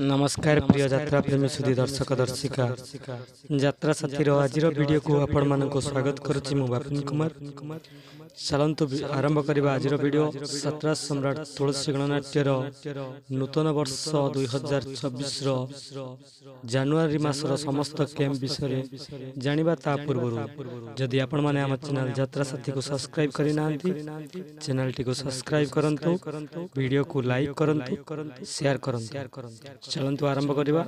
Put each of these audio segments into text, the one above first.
नमस्कार प्रिय यात्रा प्रेमी सुधी दर्शक दर्शिका यात्रा साथी आज वीडियो को आपण मानक स्वागत करुच्ची मु बापिन कुमार। चलतु आरंभ करवा आज वीडियो यात्रा सम्राट तुलसी गणनाट्यर नूतन वर्ष 2024 जानुआरी मासर समस्त कैंप विषय जानिबा ता पूर्व जदि आपण माने हम चैनल यात्रा साथी को सब्सक्राइब करि नांती चैनल टी को सब्सक्राइब करंतु वीडियो को लाइक करंतु शेयर करंतु। चलतु आरंभ करवा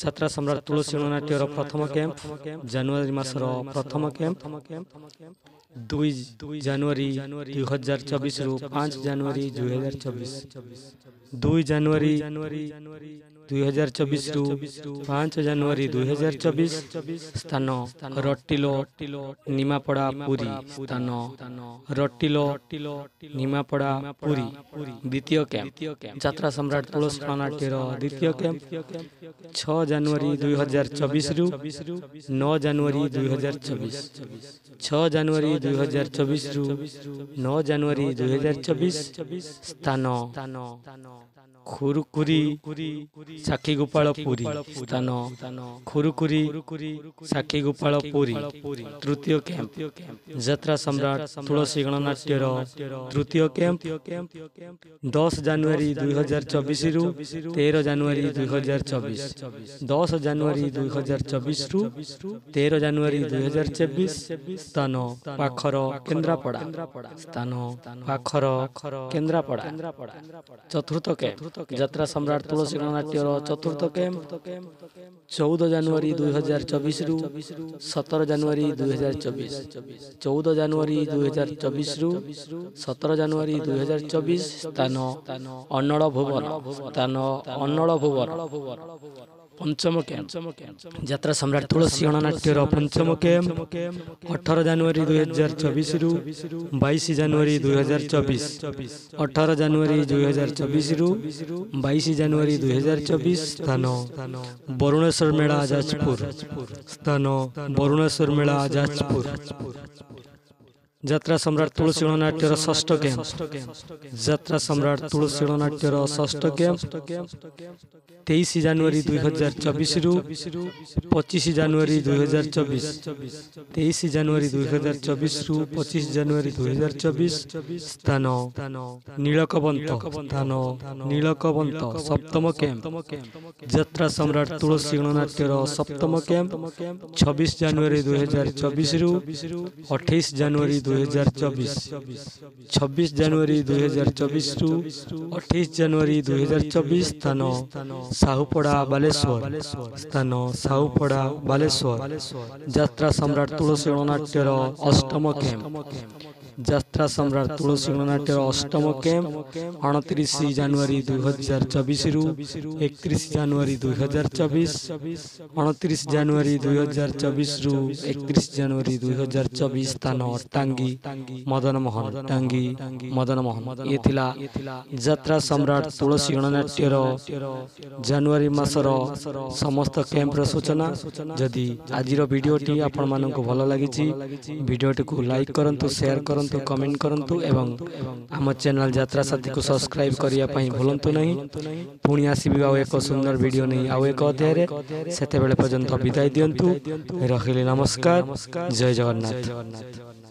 यात्रा सम्राट तुलसी गणनाट्यर प्रथम कैंप जानुआरी मासर प्रथम कैंप 2 जानुआरी 2024 रु 5 जानुआरी 2024 2 जानुआरी 2024 रु 5 जानुआरी 2024 स्थान रट्टिलो निमापड़ा पुरी स्थान रट्टिलो निमापड़ा पुरी द्वितीय कैंप यात्रा सम्राट तुलसी गणनाट्यर द्वितीय कैंप 6 जानुआरी 2024 रु 9 जानुआरी 2024 6 जानुआरी 2024 रु 9 जानुआरी 2024 स्थान खुरुकुरी साखी गोपाल पुरी स्थान खुरुकुरी साखी गोपाल पुरी तृतीय कैंप यात्रा सम्राट तुलसी गणनाट्यर तृतीय कैंप 10 जानुआरी 2024 रु 13 जानुआरी 2024 10 जानुआरी 2024 रु 13 जानुआरी 2024 स्थान पाखर केन्द्रापड़ा स्थान पाखर केन्द्रापड़ा चतुर्थ कैंप यात्रा सम्राट तुलसी गणनाट्यर चतुर्थ कैंप 14 जानुआरी 2024 रु 17 जानुआरी 2024 14 जानुआरी 2024 रु 17 जानुआरी 2024 स्थान अन्नड़ भुवन पंचम कैंप यात्रा सम्राट तुलसी गणनाट्यर पंचम कैंप 18 जानुआरी 2024 रु 22 जानुआरी 2024 18 जानुआरी 2024 रु 22 जानुआरी 2024 स्थान वरुणेश्वर मेला जाजपुर स्थान वरुणेश्वर मेला जाजपुर यात्रा सम्राट तुलसी गणनाट्यर षष्ठ कैंप यात्रा सम्राट तुलसी गणनाट्यर षष्ठ कैंप 23 जानुआरी 2024 रु 25 जानुआरी 2024 23 जानुआरी 2024 रु 25 जानुआरी 2024 स्थान नीलकबंत सप्तम कैंप यात्रा सम्राट तुलसी गणनाट्यर सप्तम कैंप 26 जानुआरी 2024 रु 28 जानुआरी 2024 26 जानुआरी 2024 रु 28 जानुआरी 2024 स्थान साहुपड़ा बालेश्वर स्थान साहुपड़ा बालेश्वर यात्रा सम्राट तुलसी गणनाट्यर अष्टम कैंप यात्रा सम्राट तुलसी गणनाट्यर अष्टम कैंप 29 जानुआरी 2024 रु 31 जानुआरी 2024 29 जानुआरी 2024 रु 31 जानुआरी 2024 स्थान टांगी मदन मोहन ये थिला यात्रा सम्राट तुलसी गणनाट्यर जानुआरी मासर समस्त कैंप सूचना। जदि आजिर वीडियोटी आपण मानक भल लगी वीडियोटी को लाइक करंतु शेयर करंतु कमेंट करंतु एवं आम चैनल यात्रा साथी को सब्सक्राइब करिया पई भूलंतु नहीं। पुणी आसीबी आउ एक सुंदर वीडियो नहीं आउ एक अध्याय सेते बेले पर्यंत विदाय दियंतु। रहिले नमस्कार जय जगन्नाथ।